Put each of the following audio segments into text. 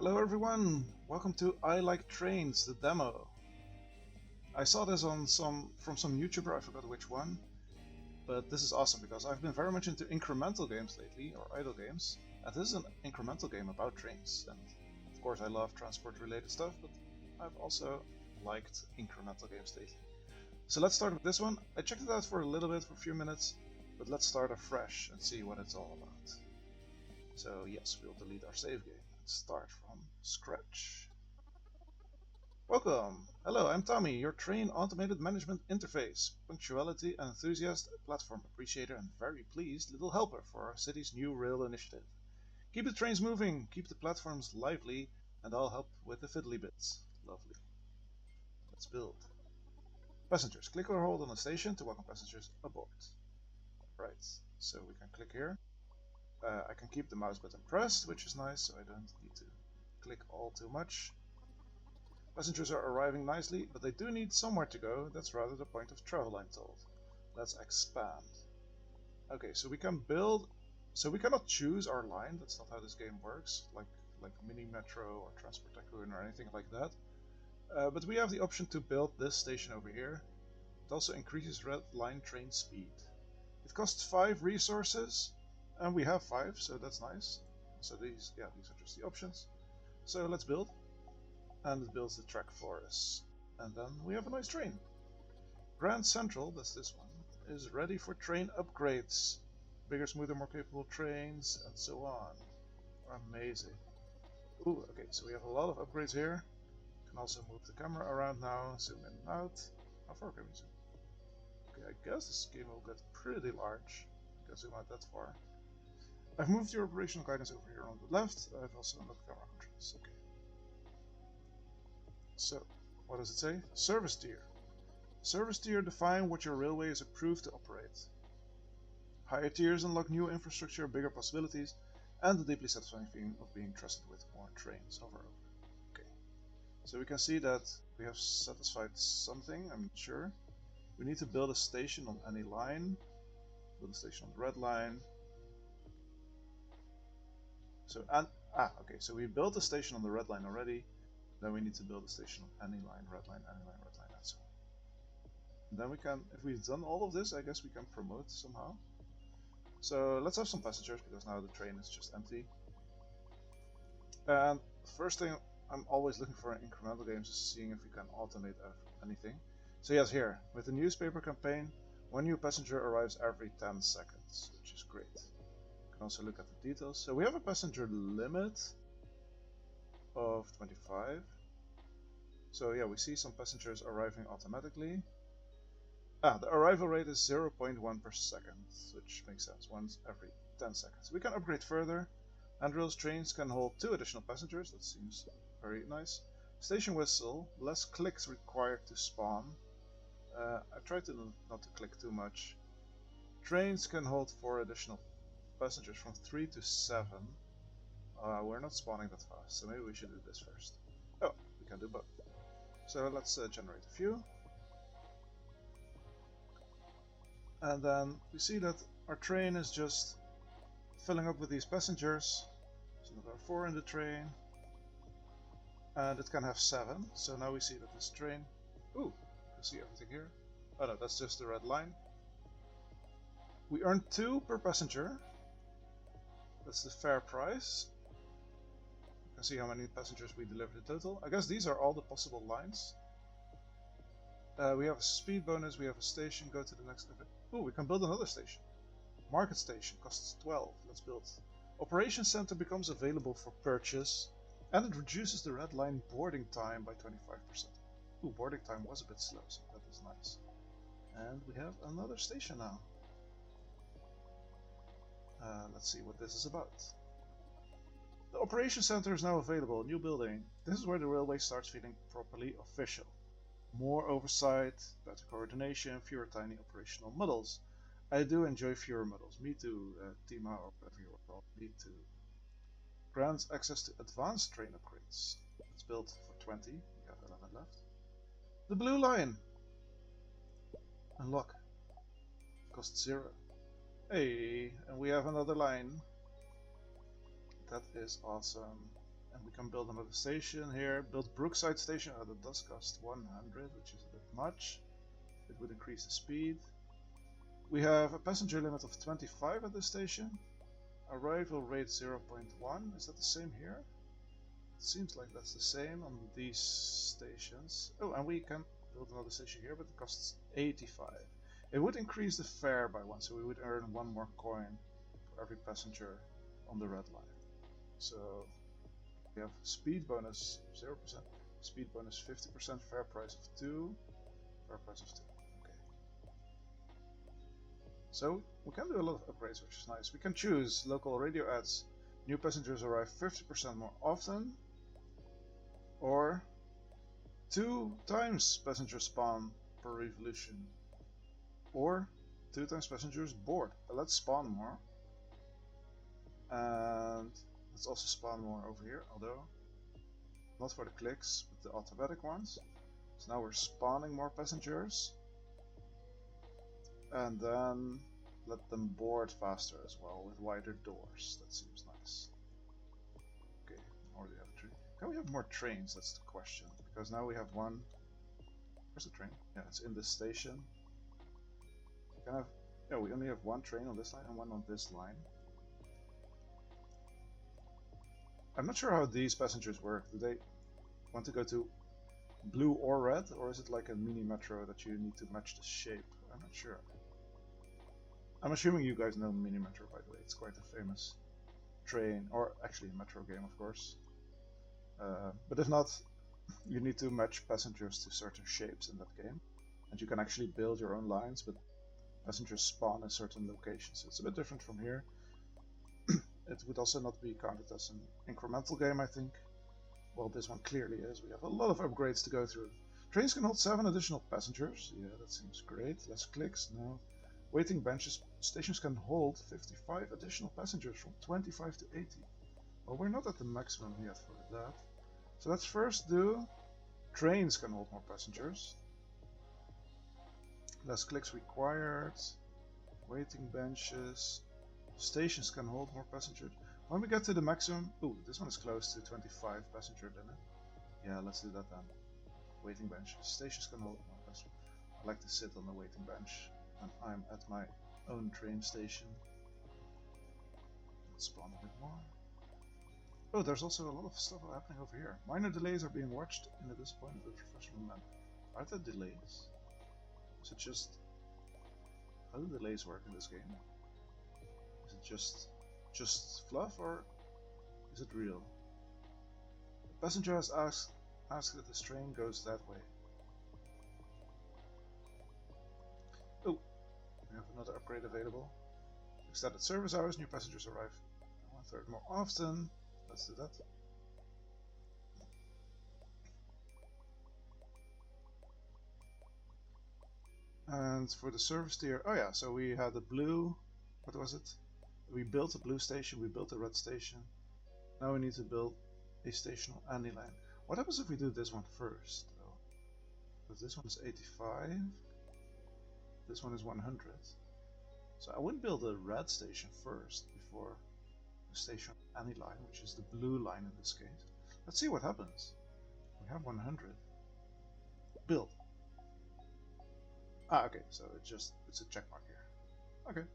Hello everyone, welcome to I Like Trains, the demo. I saw this on from some YouTuber, I forgot which one, but this is awesome because I've been very much into incremental games lately, or idle games, and this is an incremental game about trains, and of course I love transport related stuff, but I've also liked incremental games lately. So let's start with this one. I checked it out for a little bit, for a few minutes, but let's start afresh and see what it's all about. So yes, we'll delete our save game and start from scratch. Welcome! Hello, I'm Tommy, your train automated management interface, punctuality and enthusiast, platform appreciator, and very pleased little helper for our city's new rail initiative. Keep the trains moving, keep the platforms lively, and I'll help with the fiddly bits. Lovely. Let's build. Passengers. Click or hold on the station to welcome passengers aboard. Right, so we can click here. I can keep the mouse button pressed, which is nice, so I don't need to click all too much. Passengers are arriving nicely, but they do need somewhere to go. That's rather the point of travel, I'm told. Let's expand. Okay, so we can build... So we cannot choose our line. That's not how this game works, like Mini Metro or Transport Tycoon or anything like that. But we have the option to build this station over here. It also increases red line train speed. It costs 5 resources, and we have 5, so that's nice. So these are just the options. So let's build. And it builds the track for us. And then we have a nice train. Grand Central, that's this one, is ready for train upgrades. Bigger, smoother, more capable trains, and so on. Amazing. Ooh, okay, so we have a lot of upgrades here. Can also move the camera around now, zoom in and out. How far can we zoom? Okay, I guess this game will get pretty large. I can zoom out that far. I've moved your operational guidance over here on the left. I've also unlocked camera controls. Okay. So, what does it say? Service tier. Service tier define what your railway is approved to operate. Higher tiers unlock new infrastructure, bigger possibilities, and the deeply satisfying feeling of being trusted with more trains. Hover over. Okay. So we can see that we have satisfied something, I'm not sure. We need to build a station on any line. Build a station on the red line. So, okay, so we built a station on the red line already. Then we need to build a station on any line, red line, any line, red line, and so on. And then we can, if we've done all of this, I guess we can promote somehow. So let's have some passengers, because now the train is just empty. And first thing I'm always looking for in incremental games is seeing if we can automate anything. So yes, here, with the newspaper campaign, one new passenger arrives every 10 seconds, which is great. You can also look at the details. So we have a passenger limit of 25. So yeah, we see some passengers arriving automatically. The arrival rate is 0.1 per second, which makes sense, once every 10 seconds. We can upgrade further. Handrails trains can hold 2 additional passengers, that seems very nice. Station whistle, less clicks required to spawn. I try to not to click too much. Trains can hold 4 additional passengers from 3 to 7. We're not spawning that fast, so maybe we should do this first. Oh, we can do both. So let's generate a few. And then we see that our train is just filling up with these passengers. So there are 4 in the train. And it can have 7. So now we see that this train... Ooh, you can see everything here. Oh no, that's just the red line. We earn 2 per passenger. That's the fair price. You can see how many passengers we delivered in total. I guess these are all the possible lines. We have a speed bonus, we have a station, go to the next... Ooh, we can build another station. Market station, costs 12, let's build. Operation center becomes available for purchase, and it reduces the red line boarding time by 25%. Ooh, boarding time was a bit slow, so that is nice. And we have another station now. Let's see what this is about. The operation center is now available, new building. This is where the railway starts feeling properly official. More oversight, better coordination, fewer tiny operational muddles. I do enjoy fewer muddles. Me too, Tima, or whatever you want to call it. Me too. Grants access to advanced train upgrades. It's built for 20. We have 11 left. The blue line. Unlock. Cost 0. Hey, and we have another line. That is awesome. And we can build another station here. Build Brookside Station. Oh, that does cost 100, which is a bit much. It would increase the speed. We have a passenger limit of 25 at this station. Arrival rate 0.1. Is that the same here? It seems like that's the same on these stations. Oh, and we can build another station here, but it costs 85. It would increase the fare by 1, so we would earn 1 more coin for every passenger on the red line. So we have speed bonus 0%, speed bonus 50%, fare price of 2, fare price of 2. Okay. So we can do a lot of upgrades, which is nice. We can choose local radio ads. New passengers arrive 50% more often, or 2 times passenger spawn per revolution, or 2 times passengers board. Let's spawn more, and let's also spawn more over here, although not for the clicks, but the automatic ones. So now we're spawning more passengers, and then let them board faster as well with wider doors. That seems nice. Okay, or the other train. Can we have more trains? That's the question. Because now we have one. Where's the train? Yeah, it's in this station. Can I have? Yeah, we only have one train on this line and one on this line. I'm not sure how these passengers work. Do they want to go to blue or red, or is it like a mini metro that you need to match the shape? I'm not sure. I'm assuming you guys know mini metro, by the way. It's quite a famous train, or actually a metro game, of course. But if not, you need to match passengers to certain shapes in that game, and you can actually build your own lines, but passengers spawn in certain locations. So it's a bit different from here. It would also not be counted as an incremental game, I think. Well, this one clearly is. We have a lot of upgrades to go through. Trains can hold 7 additional passengers. Yeah, that seems great. Less clicks, no. Waiting benches. Stations can hold 55 additional passengers from 25 to 80. Well, we're not at the maximum yet for that. So let's first do trains can hold more passengers. Less clicks required. Waiting benches. Stations can hold more passengers. When we get to the maximum... Ooh, this one is close to 25 passenger limit. Yeah, let's do that then. Waiting benches. Stations can hold more passengers. I like to sit on the waiting bench when I'm at my own train station. Let's spawn a bit more. Oh, there's also a lot of stuff happening over here. Minor delays are being watched in a disappointed but professional manner. Are there delays? Is it just... How do delays work in this game? Is it just fluff, or is it real? The passenger has asked that this train goes that way. Oh, we have another upgrade available. Extended service hours, new passengers arrive 1/3 more often. Let's do that. And for the service tier, oh yeah, so we had a blue, what was it? We built a blue station, we built a red station. Now we need to build a station on any line. What happens if we do this one first, though? Because this one is 85, this one is 100. So I wouldn't build a red station first before a station on any line, which is the blue line in this case. Let's see what happens. We have 100. Build. Ah, okay, so it's a check mark here. Okay.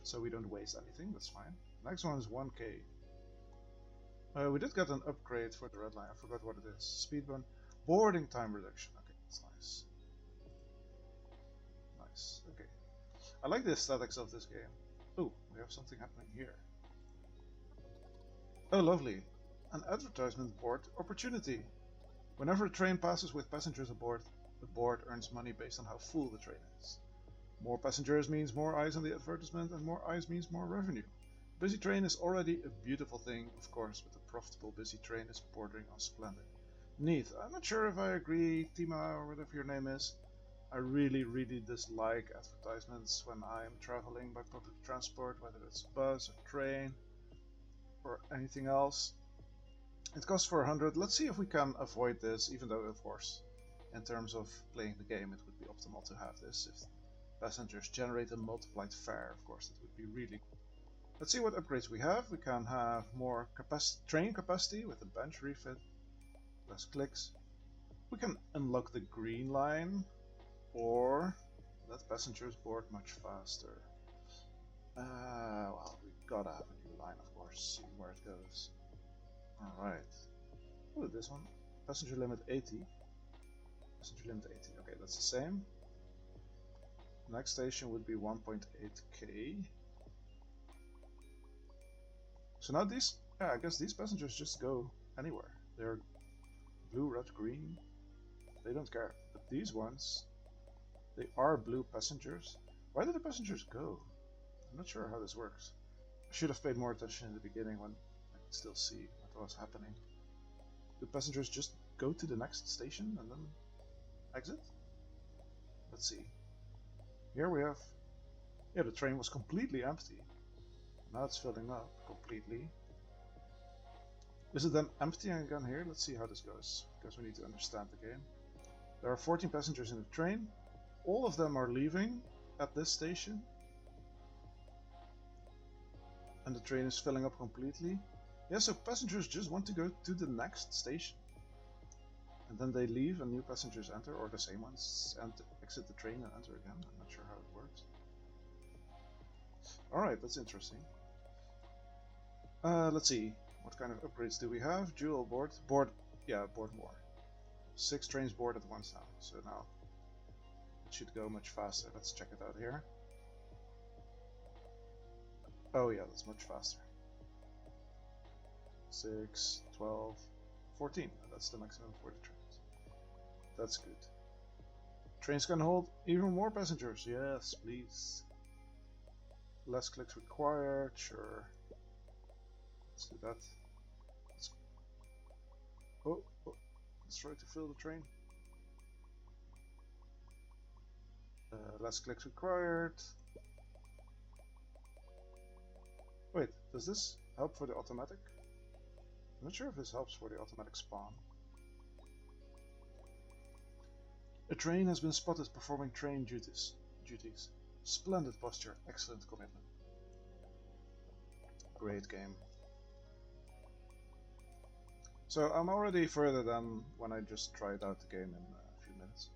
So we don't waste anything, that's fine. Next one is 1k. We did get an upgrade for the red line, I forgot what it is. Speed bump. Boarding time reduction. Okay, that's nice. Nice, okay. I like the aesthetics of this game. Oh, we have something happening here. Oh, lovely. An advertisement board opportunity. Whenever a train passes with passengers aboard, the board earns money based on how full the train is. More passengers means more eyes on the advertisement, and more eyes means more revenue. A busy train is already a beautiful thing, of course, but a profitable busy train is bordering on splendid. Neat. I'm not sure if I agree, Tima, or whatever your name is. I really dislike advertisements when I'm traveling by public transport, whether it's bus or train or anything else. It costs 400. Let's see if we can avoid this, even though, of course, in terms of playing the game, it would be optimal to have this. If passengers generate a multiplied fare, of course, that would be really good. Let's see what upgrades we have. We can have more train capacity with a bench refit, less clicks. We can unlock the green line, or let passengers board much faster. Well, we gotta have a new line, of course, see where it goes. Alright. Oh, this one. Passenger limit 80. Passenger limit 80. Okay, that's the same. Next station would be 1.8k. So now these, yeah, I guess these passengers just go anywhere. They're blue, red, green. They don't care. But these ones, they are blue passengers. Why do the passengers go? I'm not sure how this works. I should have paid more attention in the beginning when I could still see what was happening. Do passengers just go to the next station and then exit? Let's see. Here we have... Yeah, the train was completely empty. Now it's filling up completely. Is it then emptying again here? Let's see how this goes, because we need to understand the game. There are 14 passengers in the train. All of them are leaving at this station. And the train is filling up completely. Yeah, so passengers just want to go to the next station. And then they leave and new passengers enter, or the same ones exit the train and enter again. I'm not sure how it works. Alright, that's interesting. Let's see. What kind of upgrades do we have? Dual board. Board more. 6 trains board at once now. So now it should go much faster. Let's check it out here. Oh yeah, that's much faster. 6, 12, 14. That's the maximum for the trains. That's good. Trains can hold even more passengers. Yes, please. Less clicks required. Sure. Let's do that. Let's try to fill the train. Less clicks required. Wait, does this help for the automatic? I'm not sure if this helps for the automatic spawn. A train has been spotted performing train duties. Splendid posture, excellent commitment. Great game. So I'm already further than when I just tried out the game in a few minutes.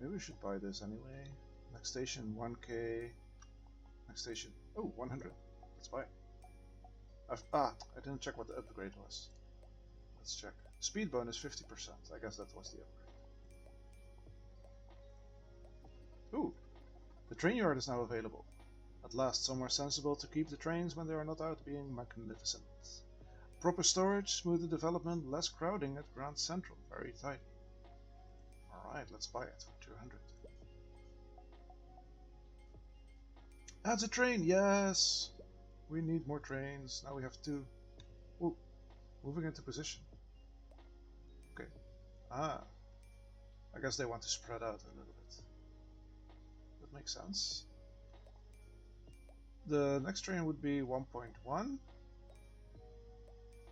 Maybe we should buy this anyway. Next station 1k. Next station, oh, 100. Let's buy it. I didn't check what the upgrade was. Let's check. Speed bonus 50%. I guess that was the upgrade. Ooh, the train yard is now available. At last, somewhere sensible to keep the trains when they are not out being magnificent. Proper storage, smoother development, less crowding at Grand Central. Very tidy. Alright, let's buy it for 200. That's a train, yes! We need more trains. Now we have 2. Ooh, moving into position. Okay. I guess they want to spread out a little bit. That makes sense. The next train would be 1.1.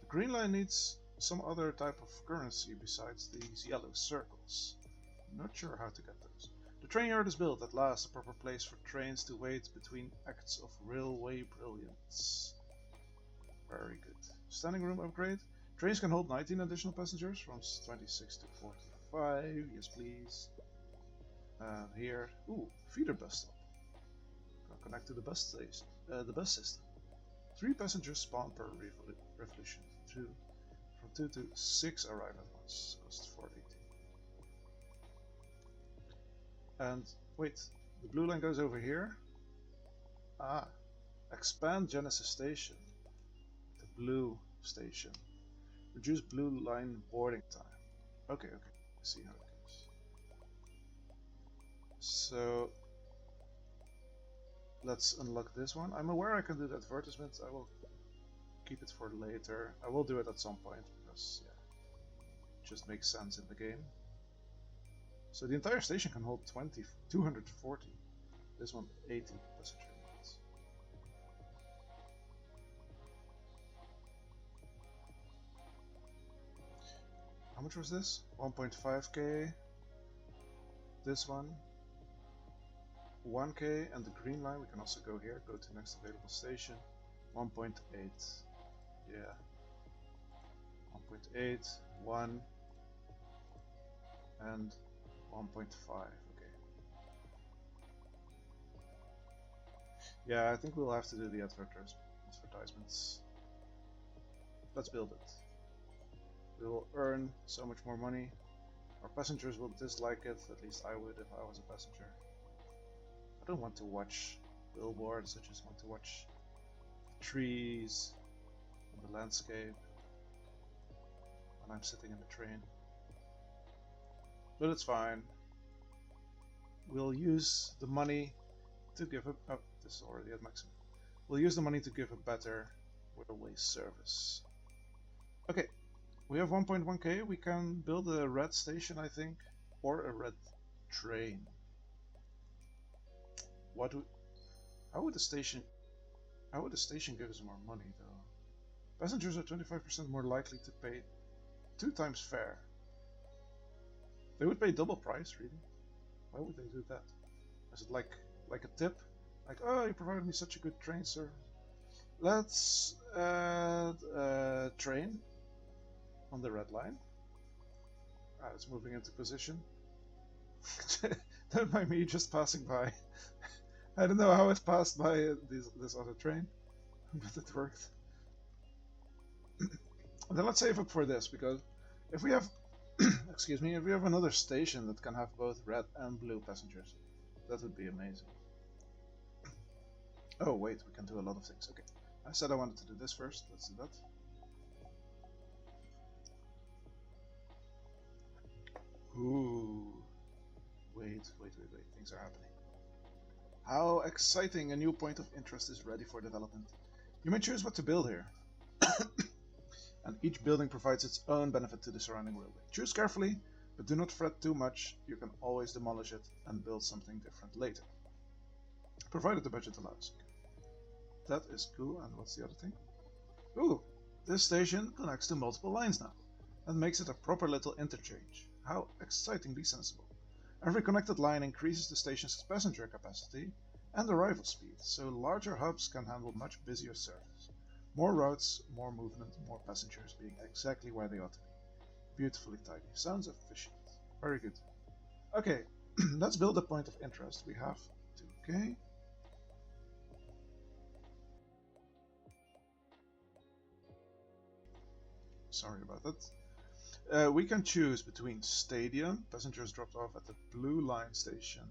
The green line needs some other type of currency besides these yellow circles. I'm not sure how to get those. The train yard is built, at last, a proper place for trains to wait between acts of railway brilliance. Very good. Standing room upgrade. Trains can hold 19 additional passengers from 26 to 45. Yes, please. And here, ooh, feeder bus stop. Connect to the bus station, the bus system. 3 passengers spawn per revolution. From 2 to 6 arrive at once. Cost 480. And wait, the blue line goes over here. Expand Genesis Station. The blue station. Reduce blue line boarding time. Okay. I see how it goes. So let's unlock this one. I'm aware I can do the advertisement. I will keep it for later. I will do it at some point because it just makes sense in the game. So the entire station can hold 240. This one 80 passenger units. How much was this? 1.5k. This one 1k, and the green line we can also go here, go to next available station. 1.8. Yeah. 1.8, 1, and 1.5. Okay. Yeah, I think we'll have to do the advertisements. Let's build it. We will earn so much more money. Our passengers will dislike it, at least I would if I was a passenger. I don't want to watch billboards, I just want to watch the trees and the landscape when I'm sitting in the train. But it's fine. We'll use the money to give a... oh, this is already at maximum. We'll use the money to give a better railway service. Okay, we have 1.1k. We can build a red station, I think, or a red train. How would the station give us more money though? Passengers are 25% more likely to pay 2 times fare. They would pay double price, really. Why would they do that? Is it like a tip? Like, oh, you provided me such a good train, sir. Let's add a train on the red line. Ah, it's moving into position. Don't mind me just passing by. I don't know how it passed by this other train, but it worked. Then let's save up for this, because if we have excuse me, if we have another station that can have both red and blue passengers, that would be amazing. Oh wait, we can do a lot of things. Okay, I said I wanted to do this first. Let's do that. Ooh, wait, things are happening. How exciting! A new point of interest is ready for development. You may choose what to build here. And each building provides its own benefit to the surrounding railway. Choose carefully, but do not fret too much. You can always demolish it and build something different later, provided the budget allows. That is cool. And what's the other thing? Ooh, this station connects to multiple lines now. That makes it a proper little interchange. How excitingly sensible. Every connected line increases the station's passenger capacity and arrival speed, so larger hubs can handle much busier service. More routes, more movement, more passengers being exactly where they ought to be. Beautifully tidy. Sounds efficient. Very good. Okay, let's build a point of interest. We have 2k. Sorry about that. We can choose between stadium. Passengers dropped off at the blue line station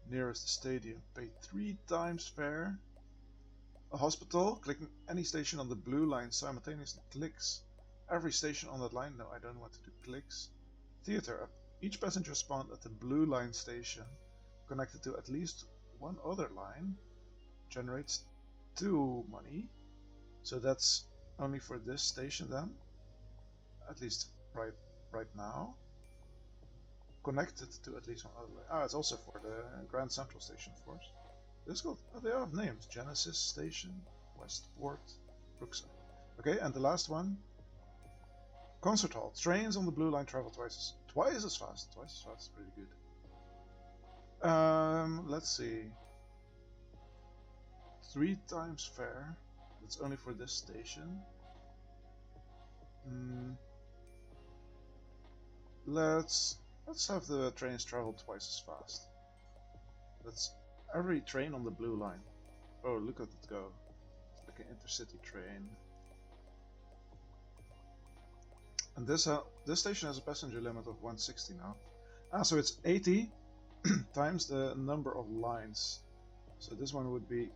nearest the stadium pay 3 times fare. A hospital, clicking any station on the blue line simultaneously clicks every station on that line. No, I don't want to do clicks. Theater, each passenger spawned at the blue line station connected to at least one other line generates 2 money. So that's only for this station then, at least right now. Connected to at least one other line. Ah, it's also for the Grand Central Station, of course. This got, oh, they have names. Genesis Station, Westport, Brookside. Okay, and the last one. Concert Hall. Trains on the blue line travel twice as fast. Twice as fast is pretty good. Let's see. 3 times fare. That's only for this station. Let's have the trains travel twice as fast. That's every train on the blue line. Oh, look at it go. It's like an intercity train. And this station has a passenger limit of 160 now. Ah, so it's 80 times the number of lines. So this one would be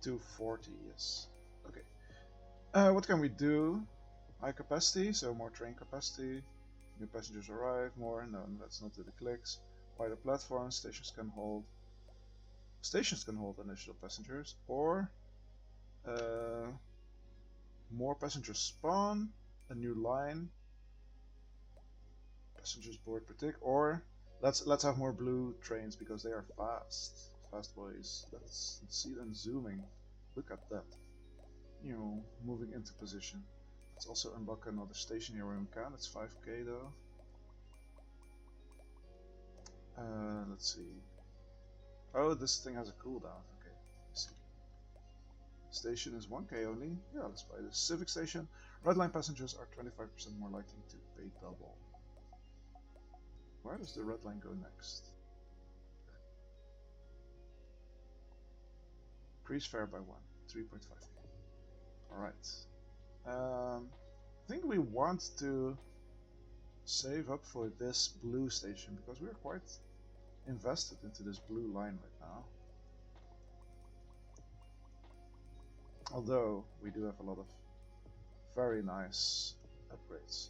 240, yes. Okay. What can we do? High capacity, so more train capacity. New passengers arrive, more. No, let's not do the clicks. Wider platforms, stations can hold initial passengers, or more passengers spawn, a new line. Passengers board per tick, or let's have more blue trains because they are fast. Fast boys. Let's see them zooming. Look at that. You know, moving into position. Let's also unlock another station here when we can. It's 5k though. Let's see. Oh, this thing has a cooldown. Okay, let's see. Station is 1k only. Yeah, let's buy the Civic Station. Red Line passengers are 25% more likely to pay double. Where does the Red Line go next? Increase fare by 1, 3.5k. Alright. I think we want to save up for this blue station because we're quite invested into this blue line right now. Although we do have a lot of very nice upgrades.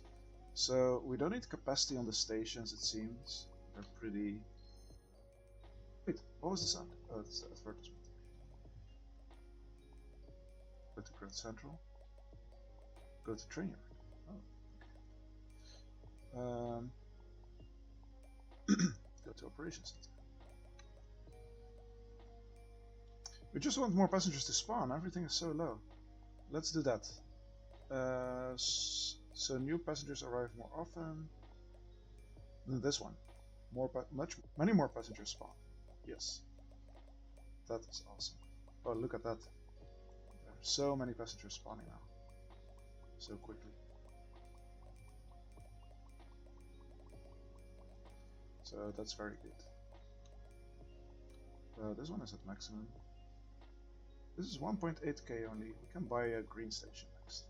So we don't need capacity on the stations, it seems. They're pretty... Wait, what was the sound? Oh, it's the advertisement. Go to Grand Central. Go to train yard. Oh, okay. Go to Operations Center. We just want more passengers to spawn. Everything is so low. Let's do that. So new passengers arrive more often. Than this one. Many more passengers spawn. Yes. That is awesome. Oh, look at that. There are so many passengers spawning now. So quickly. So that's very good. This one is at maximum. This is 1.8k only. We can buy a green station next.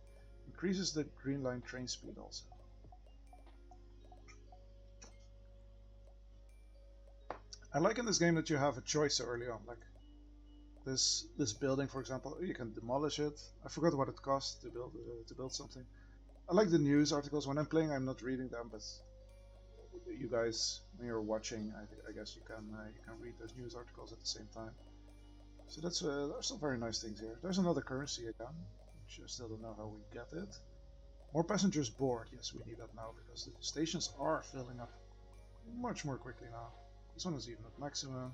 Increases the green line train speed also. I like in this game that you have a choice so early on. Like this building, for example, you can demolish it. I forgot what it cost to build something. I like the news articles. When I'm playing, I'm not reading them, but you guys, when you're watching, I guess you can read those news articles at the same time. So that's there's some very nice things here. There's another currency again, which I still don't know how we get it. More passengers board. Yes, we need that now because the stations are filling up much more quickly now. This one is even at maximum.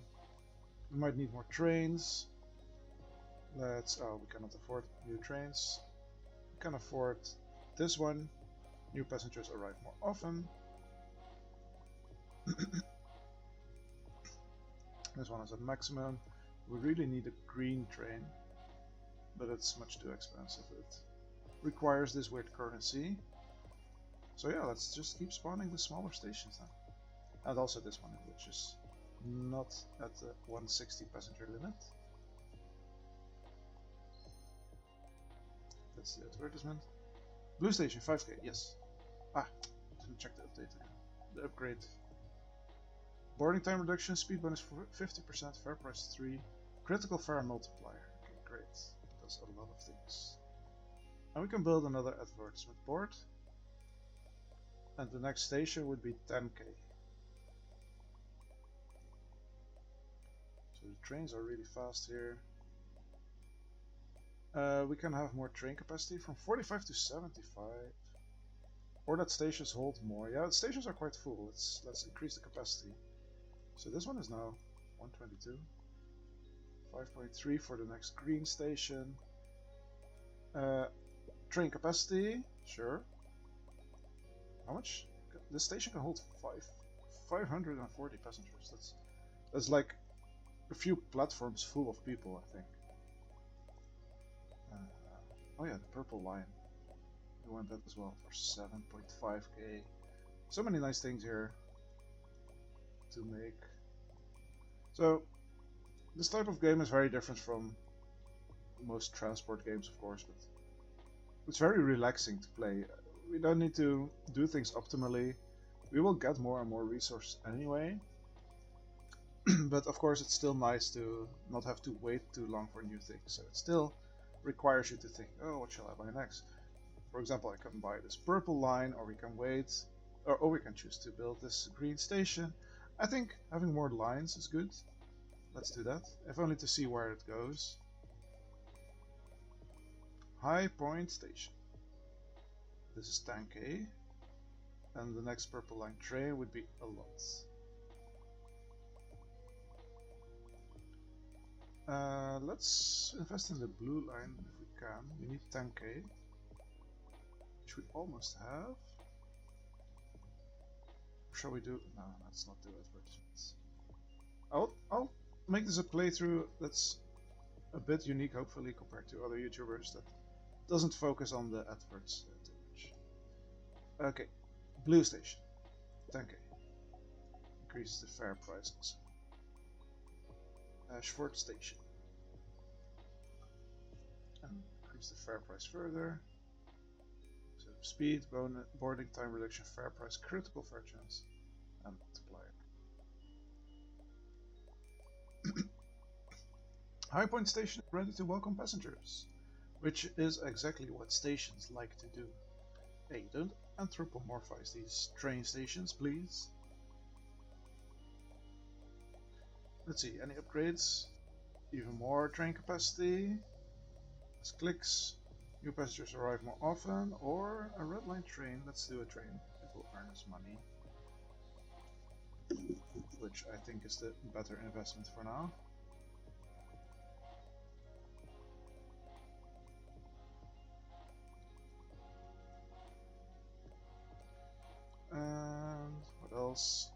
We might need more trains. Oh, we cannot afford new trains. We can afford this one. New passengers arrive more often. This one is at maximum. We really need a green train, but it's much too expensive. It requires this weird currency. So yeah, let's just keep spawning the smaller stations then. And also this one, which is not at the 160 passenger limit. That's the advertisement. Blue station, 5k, yes. Ah, didn't check the update again. The upgrade. Boarding time reduction, speed bonus for 50%, fare price 3, critical fare multiplier. Okay, great. Does a lot of things. And we can build another advertisement board. And the next station would be 10k. So the trains are really fast here. We can have more train capacity from 45 to 75. Or that stations hold more. Yeah, the stations are quite full. Let's increase the capacity. So this one is now 122. 5.3 for the next green station. Train capacity, sure. How much? This station can hold 540 passengers. That's like a few platforms full of people, I think. Oh yeah, the purple line. We want that as well for 7.5k. So many nice things here to make. So this type of game is very different from most transport games, of course, but it's very relaxing to play. We don't need to do things optimally. We will get more and more resources anyway. But of course it's still nice to not have to wait too long for new things. So it still requires you to think, oh, what shall I buy next? For example, I can buy this purple line, or we can wait, or we can choose to build this green station. I think having more lines is good. Let's do that, if only to see where it goes. High Point Station. This is 10k. And the next purple line train would be a lot. Let's invest in the blue line if we can. We need 10k, which we almost have. Shall we do? No, let's not do advertisements. I'll make this a playthrough that's a bit unique, hopefully, compared to other YouTubers that doesn't focus on the adverts too much. Okay, Blue Station, 10k. Increases the fare price also. Ashford Station. And increase the fare price further. So speed, boarding time reduction, fare price, critical fare chance, and multiplier. High Point Station is ready to welcome passengers, which is exactly what stations like to do. Hey, don't anthropomorphize these train stations, please. Let's see, any upgrades? Even more train capacity. Less clicks. New passengers arrive more often. Or a red line train. Let's do a train. It will earn us money. Which I think is the better investment for now. And what else?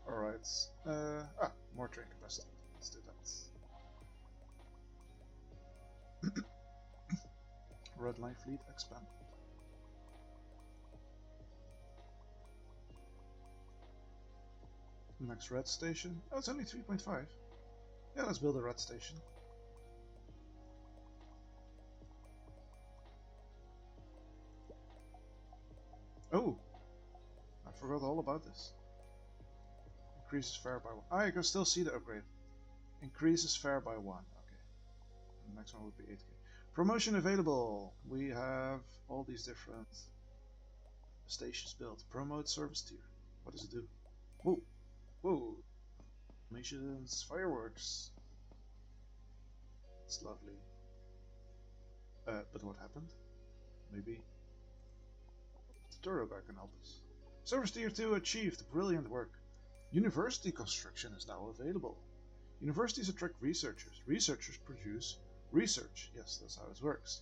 Alright. More train capacity. Let's do that. Red line fleet expanded. Next red station. Oh, it's only 3.5. Yeah, let's build a red station. Oh, I forgot all about this. Increases fare by 1. Ah, you can still see the upgrade. Increases fare by 1. Okay. And the next one would be 8k. Promotion available. We have all these different stations built. Promote service tier. What does it do? Whoa. Whoa. Missions, fireworks. It's lovely. But what happened? Maybe the Toro guy can help us. Service tier 2 achieved. Brilliant work. University construction is now available. Universities attract researchers. Researchers produce research. Yes, that's how it works.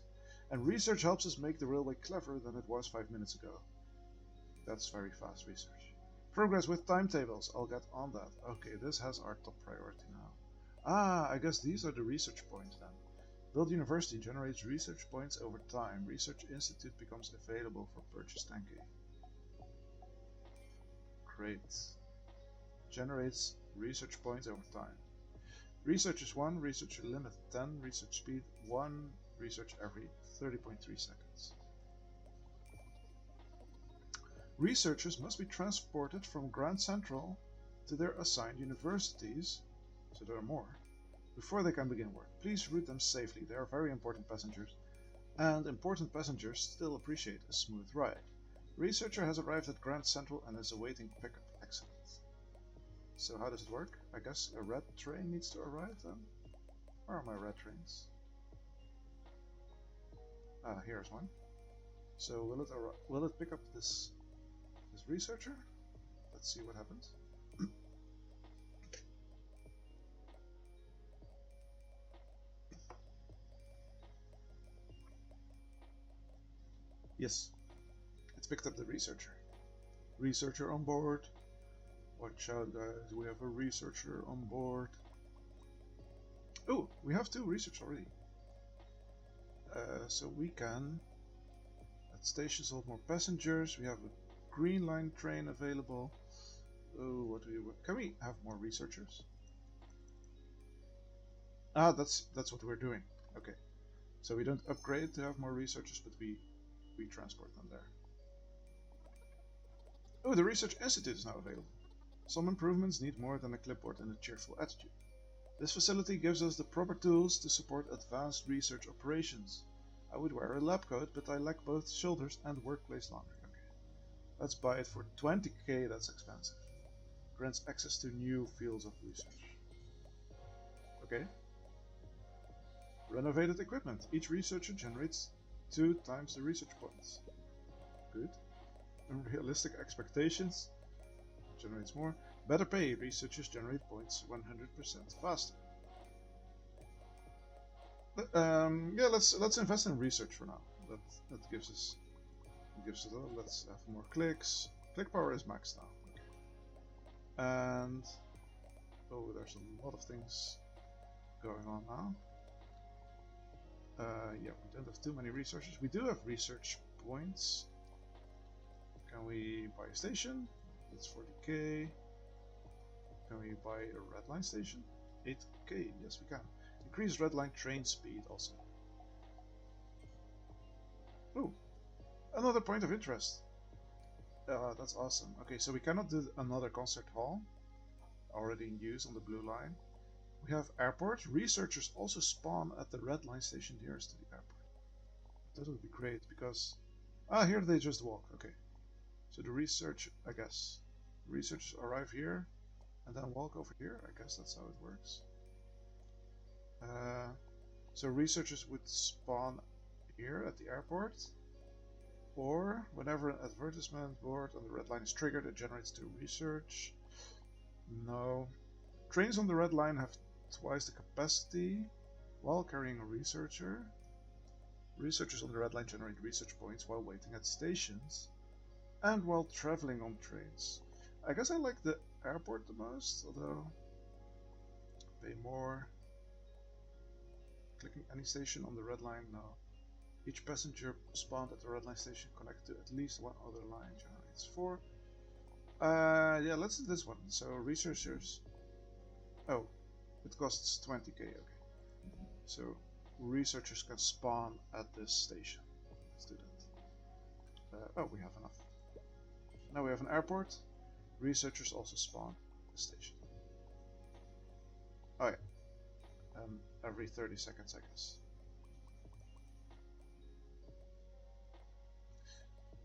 And research helps us make the railway cleverer than it was 5 minutes ago. That's very fast research. Progress with timetables. I'll get on that. Okay, this has our top priority now. Ah, I guess these are the research points then. Build University generates research points over time. Research Institute becomes available for purchase 10k. Great. Generates research points over time. Researchers 1, researcher limit 10, research speed 1, research every 30.3 seconds. Researchers must be transported from Grand Central to their assigned universities, so there are more, before they can begin work. Please route them safely. They are very important passengers, and important passengers still appreciate a smooth ride. Researcher has arrived at Grand Central and is awaiting pickup. Excellent. So how does it work? I guess a red train needs to arrive then? Where are my red trains? Ah, here's one. So will it pick up this researcher? Let's see what happens. Yes, it's picked up the researcher. Researcher on board. Watch out, guys, we have a researcher on board. Oh, we have 2 researchers already. So we can, at stations, hold more passengers. We have a green line train available. Oh, can we have more researchers? Ah, that's what we're doing. Okay, so we don't upgrade to have more researchers, but we transport them there. Oh, the Research Institute is now available. Some improvements need more than a clipboard and a cheerful attitude. This facility gives us the proper tools to support advanced research operations. I would wear a lab coat, but I lack both shoulders and workplace laundry. Okay, let's buy it for 20k, that's expensive. Grants access to new fields of research. Okay. Renovated equipment. Each researcher generates 2 times the research points. Good. Unrealistic expectations. Generates more. Better pay. Researchers generate points 100% faster. Yeah, let's invest in research for now. That gives us a lot. Let's have more clicks. Click power is maxed now. Okay. And Oh, there's a lot of things going on now. Yeah, we don't have too many resources. We do have research points. Can we buy a station? That's 40k. Can we buy a red line station? 8k, yes we can. Increase red line train speed also. Oh, another point of interest. That's awesome. Okay, so we cannot do another concert hall. Already in use on the blue line. We have airport. Researchers also spawn at the red line station nearest to the airport. That would be great because... Ah, here they just walk. Okay. So the research, I guess. Researchers arrive here and then walk over here. I guess that's how it works. So researchers would spawn here at the airport. Or whenever an advertisement board on the red line is triggered, it generates two research. No. Trains on the red line have twice the capacity while carrying a researcher. Researchers on the red line generate research points while waiting at stations and while traveling on trains. I guess I like the airport the most, although pay more. Clicking any station on the red line, no. Each passenger spawned at the red line station connected to at least one other line generates 4. Yeah, let's do this one. So researchers. Oh, it costs 20k. Okay. So researchers can spawn at this station. Let's do that. Oh, we have enough. Now we have an airport. Researchers also spawn at the station. Oh yeah. Every 30 seconds, I guess.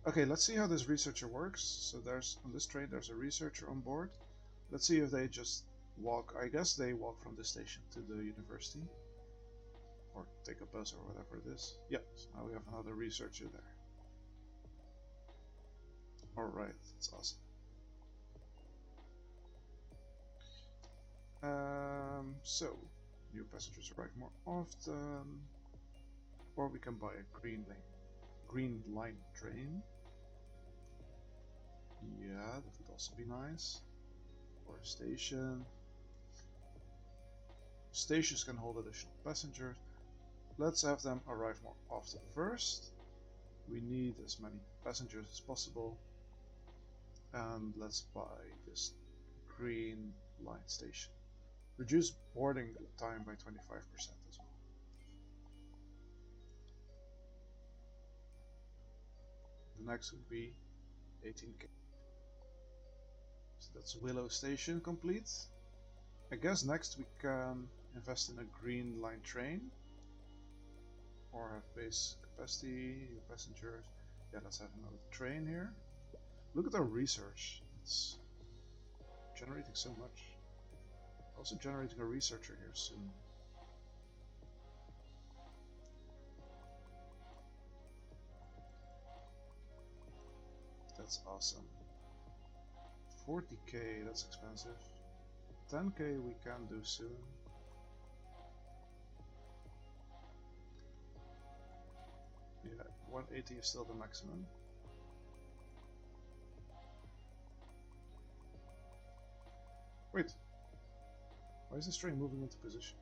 Okay, let's see how this researcher works. So there's on this train there's a researcher on board. Let's see if they just walk. I guess they walk from the station to the university. Or take a bus or whatever it is. Yep, so now we have another researcher there. Alright, that's awesome. So, new passengers arrive more often. Or we can buy a green line train. Yeah, that would also be nice. Or a station. Stations can hold additional passengers. Let's have them arrive more often first. We need as many passengers as possible. And let's buy this green line station. Reduce boarding time by 25% as well. The next would be 18k. So that's Willow Station complete. I guess next we can invest in a green line train. Or have base capacity, new passengers. Yeah, let's have another train here. Look at our research. It's generating so much. Also generating a researcher here soon. That's awesome. 40k, that's expensive. 10k we can do soon. Yeah, 180 is still the maximum. Wait, why is this train moving into position?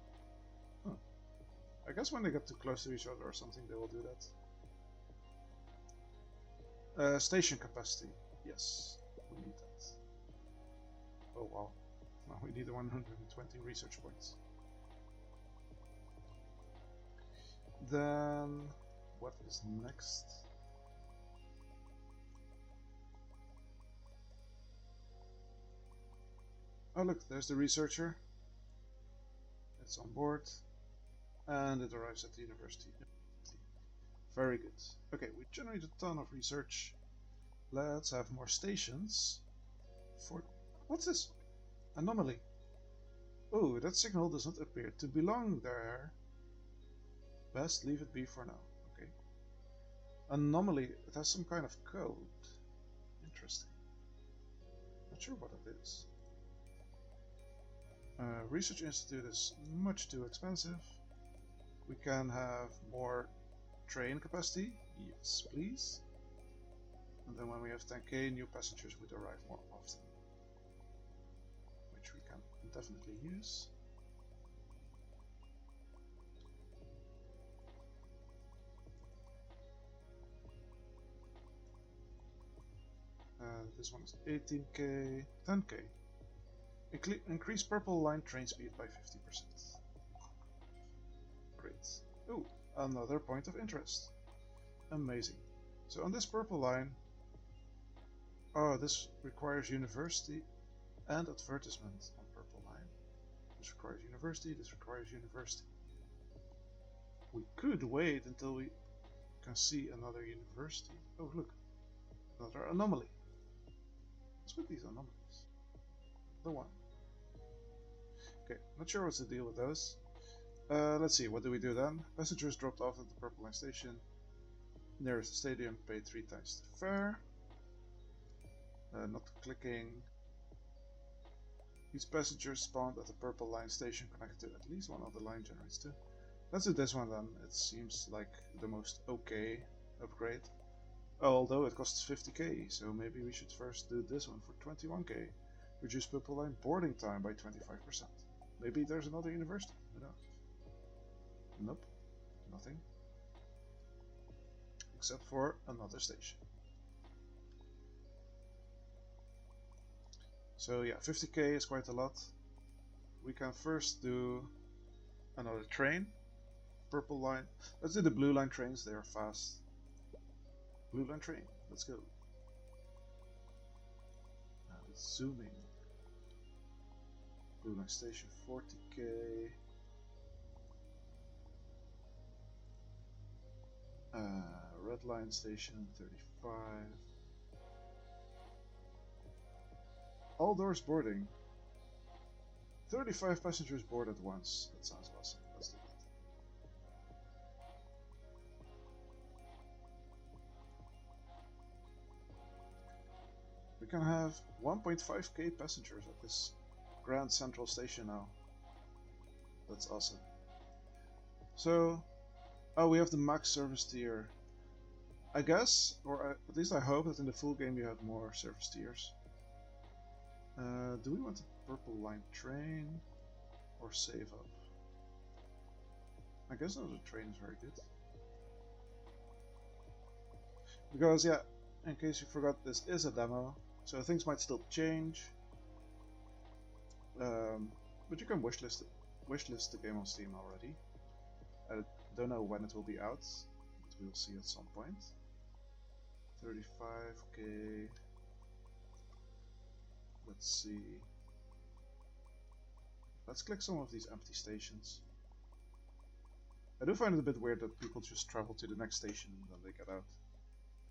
Huh. I guess when they get too close to each other or something they will do that. Station capacity, yes, we need that. Oh wow, well, we need 120 research points. Then, what is next? Oh look, there's the researcher. It's on board. And it arrives at the university. Very good. Okay, we generate a ton of research. Let's have more stations. For what's this? Anomaly. Oh, that signal does not appear to belong there. Best leave it be for now. Okay. Anomaly. It has some kind of code. Interesting. Not sure what it is. Research Institute is much too expensive. We can have more train capacity. Yes, please. And then when we have 10k, new passengers would arrive more often. Which we can definitely use. This one is 18k, 10k. Increase purple line train speed by 50%. Great. Oh, another point of interest. Amazing. So on this purple line, oh, this requires university and advertisement on purple line. This requires university, this requires university. We could wait until we can see another university. Oh, look, another anomaly. What's with these anomalies? The one. Okay, not sure what's the deal with those. Let's see, what do we do then? Passengers dropped off at the Purple Line station. Nearest the stadium, pay 3 times the fare. Not clicking. These passengers spawned at the Purple Line station connected to at least one of the line generates too. Let's do this one then. It seems like the most okay upgrade. Although it costs 50k, so maybe we should first do this one for 21k. Reduce Purple Line boarding time by 25%. Maybe there's another university. Who knows? Nope. Nothing. Except for another station. So yeah, 50k is quite a lot. We can first do another train. Purple line. Let's do the blue line trains, they are fast. Blue line train, let's go. Now it's zooming. Blue line station, 40k. Red line station, 35. All doors boarding. 35 passengers board at once. That sounds awesome. Let's do that. We can have 1.5k passengers at this Grand Central Station now. That's awesome. So, oh, we have the max service tier. I guess, or at least I hope that in the full game you have more service tiers. Do we want a purple line train or save up? I guess another train is very good. Because yeah, in case you forgot, this is a demo, so things might still change. But you can wishlist the game on Steam already. I don't know when it will be out, but we'll see at some point. 35k. Let's see. Let's click some of these empty stations. I do find it a bit weird that people just travel to the next station and then they get out.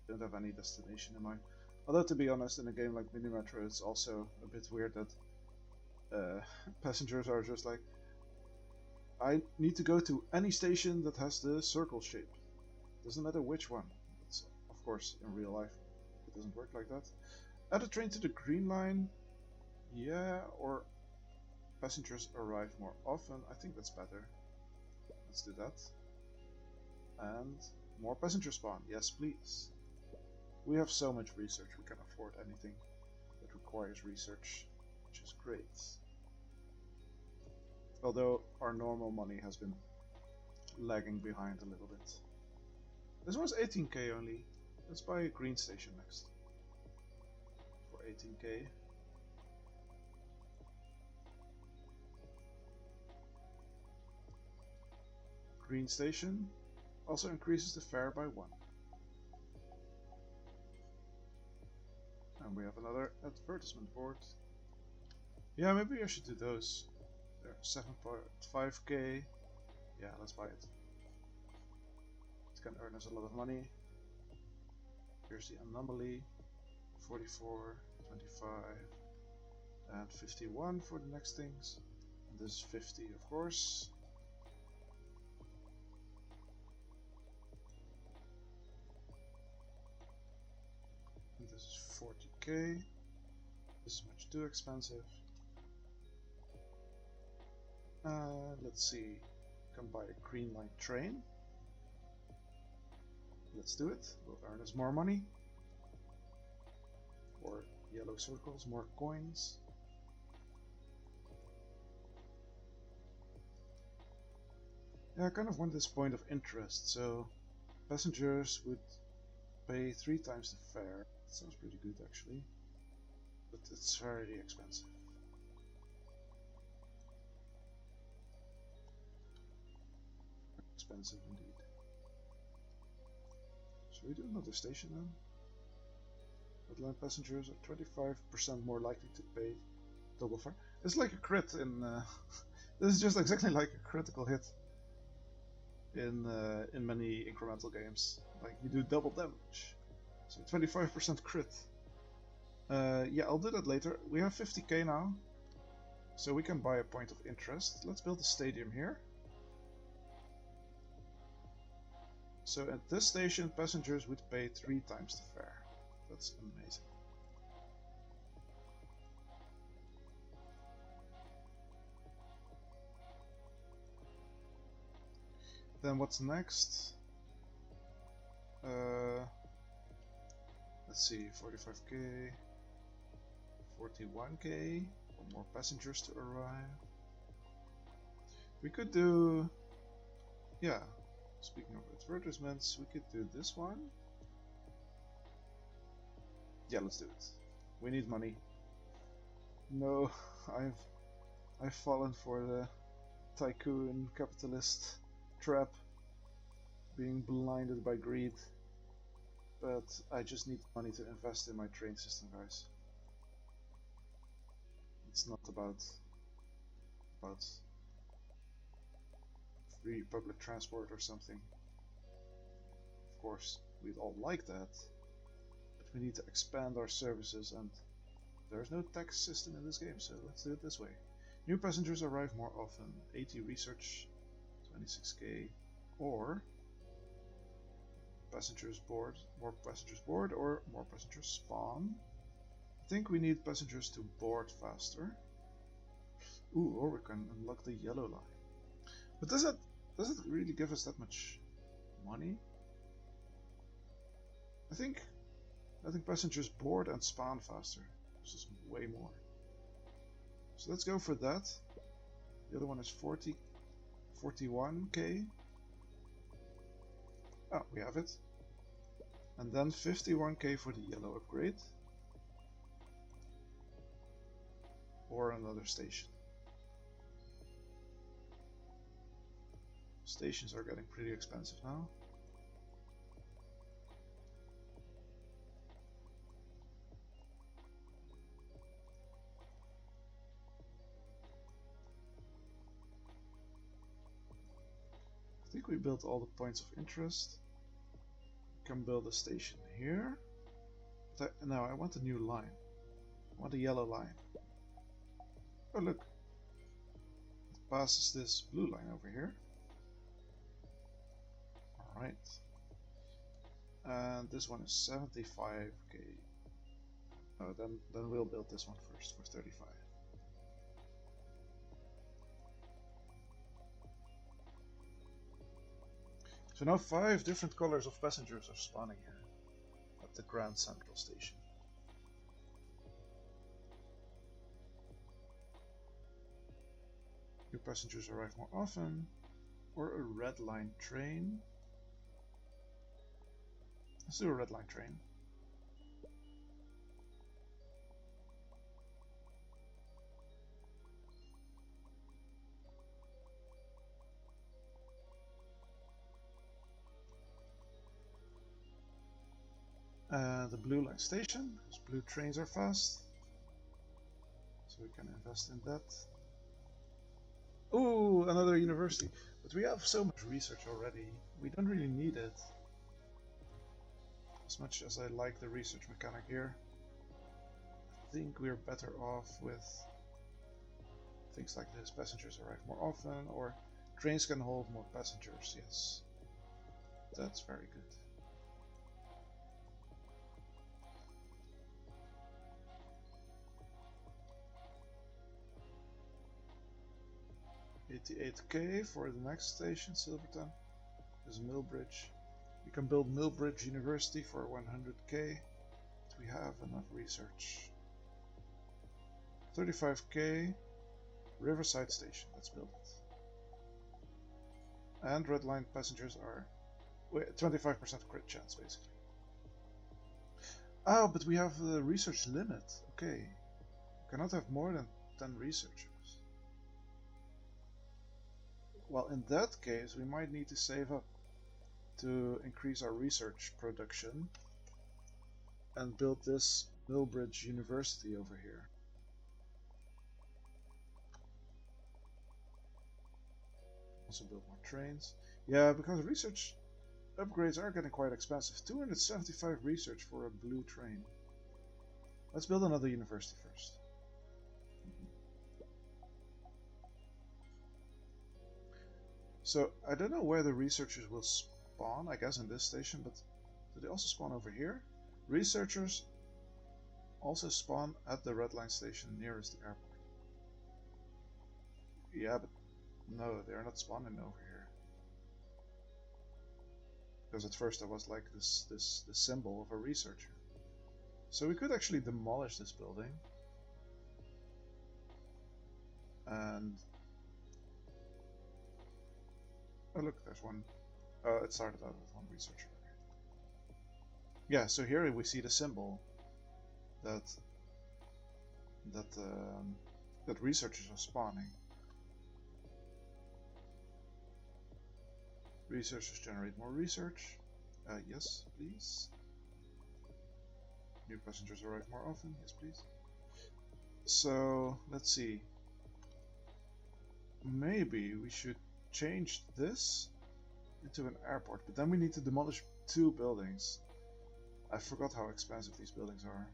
They don't have any destination in mind. Although to be honest, in a game like Mini Metro, it's also a bit weird that passengers are just like, I need to go to any station that has the circle shape. Doesn't matter which one. It's, of course, in real life, it doesn't work like that. Add a train to the green line. Yeah, or passengers arrive more often. I think that's better. Let's do that. And more passenger spawn. Yes, please. We have so much research, we can afford anything that requires research, which is great. Although our normal money has been lagging behind a little bit. This one's 18k only. Let's buy a green station next. For 18k. Green station also increases the fare by 1. And we have another advertisement board. Yeah, maybe I should do those. They're 7.5k. Yeah, let's buy it. It can earn us a lot of money. Here's the anomaly. 44, 25, and 51 for the next things. And this is 50, of course. And this is 40k. This is much too expensive. Let's see. Can buy a green line train. Let's do it. Will earn us more money. Or yellow circles, more coins. Yeah, I kind of want this point of interest, so passengers would pay 3 times the fare. That sounds pretty good actually, but it's very expensive. Expensive indeed. Should we do another station then? Red line passengers are 25% more likely to pay double fare. It's like a crit in. This is just exactly like a critical hit in many incremental games. Like you do double damage, so 25% crit. Yeah, I'll do that later. We have 50k now, so we can buy a point of interest. Let's build a stadium here. So at this station, passengers would pay 3 times the fare. That's amazing. Then what's next? Let's see, 45k, 41k for more passengers to arrive. We could do, yeah, speaking of advertisements, we could do this one. Yeah, let's do it. We need money. No, I've fallen for the tycoon capitalist trap, being blinded by greed. But I just need money to invest in my train system, guys. It's not about free public transport or something. Of course, we'd all like that, but we need to expand our services, and there's no tax system in this game, so let's do it this way. New passengers arrive more often. 80 research, 26k, or passengers board, more passengers board, or more passengers spawn. I think we need passengers to board faster. Ooh, or we can unlock the yellow line. But does it really give us that much money? I think passengers board and spawn faster. This is way more. So let's go for that. The other one is 41k. Oh, we have it. And then 51k for the yellow upgrade. Or another station. Stations are getting pretty expensive now. I think we built all the points of interest. We can build a station here. But no, I want a new line. I want a yellow line. Oh look, it passes this blue line over here. Alright. And this one is 75k. Oh, then we'll build this one first for 35. So now 5 different colors of passengers are spawning here at the Grand Central Station. New passengers arrive more often, or a red line train. Let's do a red line train. The blue line station, because blue trains are fast. So we can invest in that. Ooh, another university. But we have so much research already. We don't really need it. As much as I like the research mechanic here, I think we're better off with things like this. Passengers arrive more often, or trains can hold more passengers. Yes, that's very good. 88k for the next station, Silverton. There's Millbridge. We can build Millbridge University for 100k. We have enough research. 35k, Riverside Station. Let's build it. And red line passengers are 25% crit chance, basically. Oh, but we have the research limit. Okay. Cannot have more than 10 researchers. Well, in that case, we might need to save up to increase our research production and build this Millbridge University over here. Also build more trains. Yeah, because research upgrades are getting quite expensive. 275 research for a blue train. Let's build another university first. So, I don't know where the researchers will spawn, I guess in this station, but do they also spawn over here? Researchers also spawn at the red line station nearest the airport. Yeah, but no, they're not spawning over here. Because at first there was like this symbol of a researcher. So we could actually demolish this building. And oh look, there's one. It started out with one researcher. Yeah, so here we see the symbol that that researchers are spawning. Researchers generate more research. Yes, please. New passengers arrive more often. Yes, please. So let's see. Maybe we should change this into an airport, but then we need to demolish 2 buildings. I forgot how expensive these buildings are.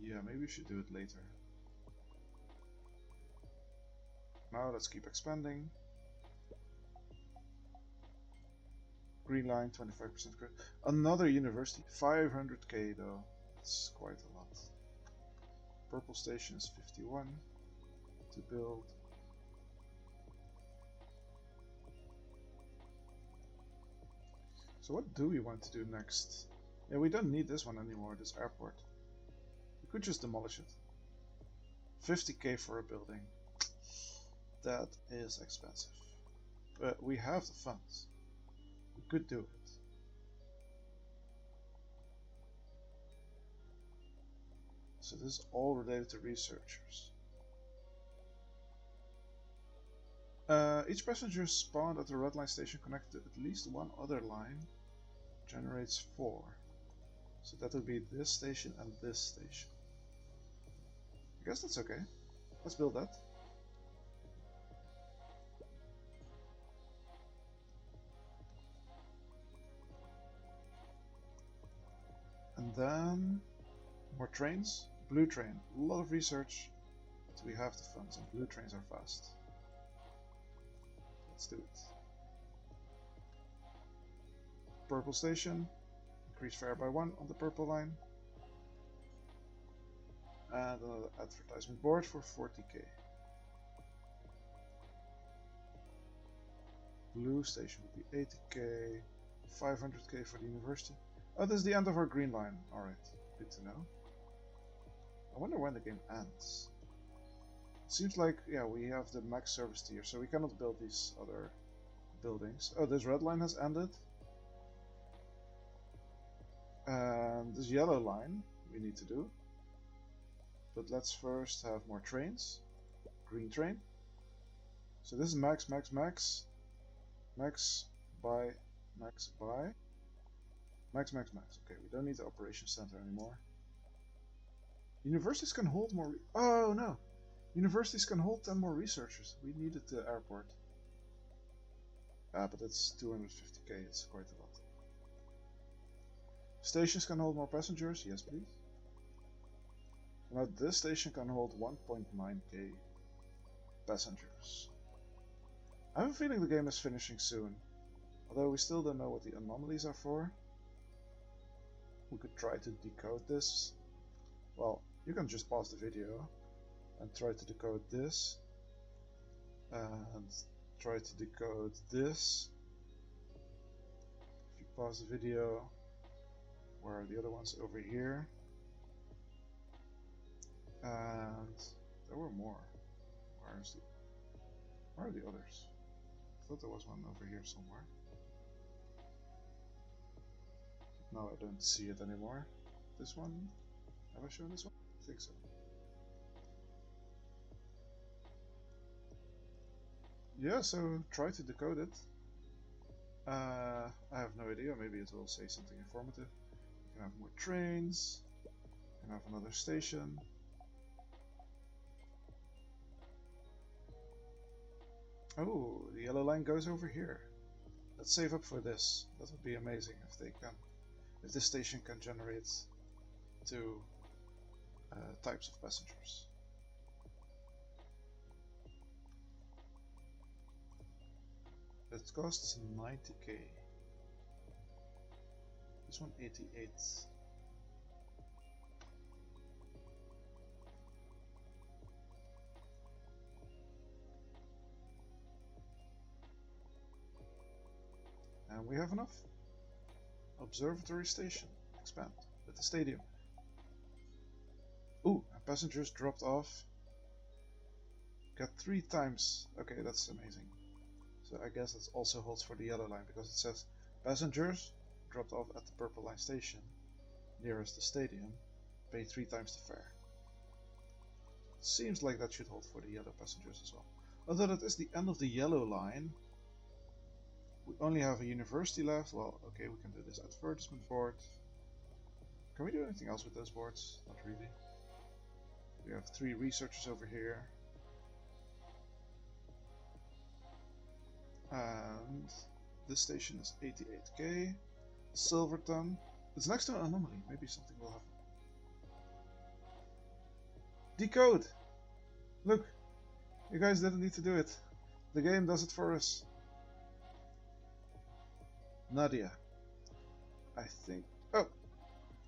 Yeah, maybe we should do it later. Now let's keep expanding. Green line, 25% credit. Another university, 500k though. That's quite a lot. Purple station is 51 to build. So what do we want to do next? Yeah, we don't need this one anymore, this airport. We could just demolish it. 50k for a building. That is expensive. But we have the funds. We could do it. So this is all related to researchers. Each passenger spawned at the red line station connected to at least one other line generates 4. So that would be this station and this station. I guess that's okay. Let's build that. And then more trains. Blue train. A lot of research. But we have the funds and blue trains are fast. Let's do it. Purple station. Increase fare by 1 on the purple line. And another advertisement board for 40k. Blue station would be 80k. 500k for the university. Oh, this is the end of our green line. Alright, good to know. I wonder when the game ends. It seems like, yeah, we have the max service tier, so we cannot build these other buildings. Oh, this red line has ended. And this yellow line we need to do. But let's first have more trains. Green train. So this is max, max, max. Max by, max by. Max, max, max. Okay, we don't need the operations center anymore. Universities can hold more. Oh no! Universities can hold 10 more researchers. We needed the airport. Ah, but it's 250k. It's quite a lot. Stations can hold more passengers. Yes, please. Now this station can hold 1.9k passengers. I have a feeling the game is finishing soon. Although we still don't know what the anomalies are for. We could try to decode this. Well, you can just pause the video and try to decode this. And try to decode this. If you pause the video, where are the other ones? Over here. And there were more. Where are the others? I thought there was one over here somewhere. No, I don't see it anymore. This one? Have I shown this one? I think so. Yeah, so try to decode it. I have no idea, maybe it will say something informative. You can have more trains, you can have another station. Oh, the yellow line goes over here. Let's save up for this. That would be amazing if they can, if this station can generate two types of passengers. It costs 90k. This one 88. And we have enough. Observatory station. Expand with the stadium. Ooh, and passengers dropped off. Got 3 times. Okay, that's amazing. So I guess it also holds for the yellow line because it says passengers dropped off at the purple line station nearest the stadium pay 3 times the fare. Seems like that should hold for the yellow passengers as well. Although that is the end of the yellow line. We only have a university left. Well, okay, we can do this advertisement board. Can we do anything else with those boards? Not really. We have 3 researchers over here. And this station is 88k. Silverton. It's next to an anomaly. Maybe something will happen. Decode! Look! You guys didn't need to do it. The game does it for us. Nadia. I think... Oh!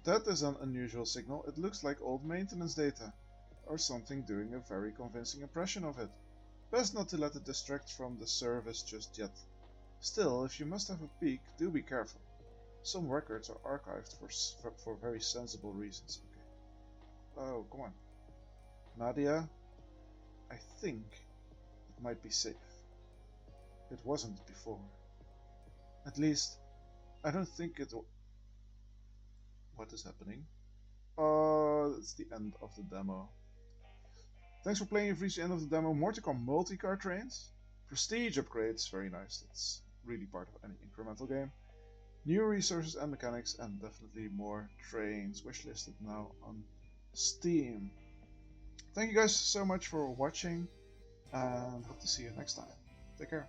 That is an unusual signal. It looks like old maintenance data. Or something doing a very convincing impression of it. Best not to let it distract from the service just yet. Still, if you must have a peek, do be careful. Some records are archived for very sensible reasons. Okay. Oh, come on. Nadia, I think it might be safe. It wasn't before. At least, I don't think it... What is happening? Oh, it's the end of the demo. Thanks for playing. You've reached the end of the demo. More to come. Multi-car trains. Prestige upgrades. Very nice. That's really part of any incremental game. New resources and mechanics, and definitely more trains wishlisted now on Steam. Thank you guys so much for watching, and hope to see you next time. Take care.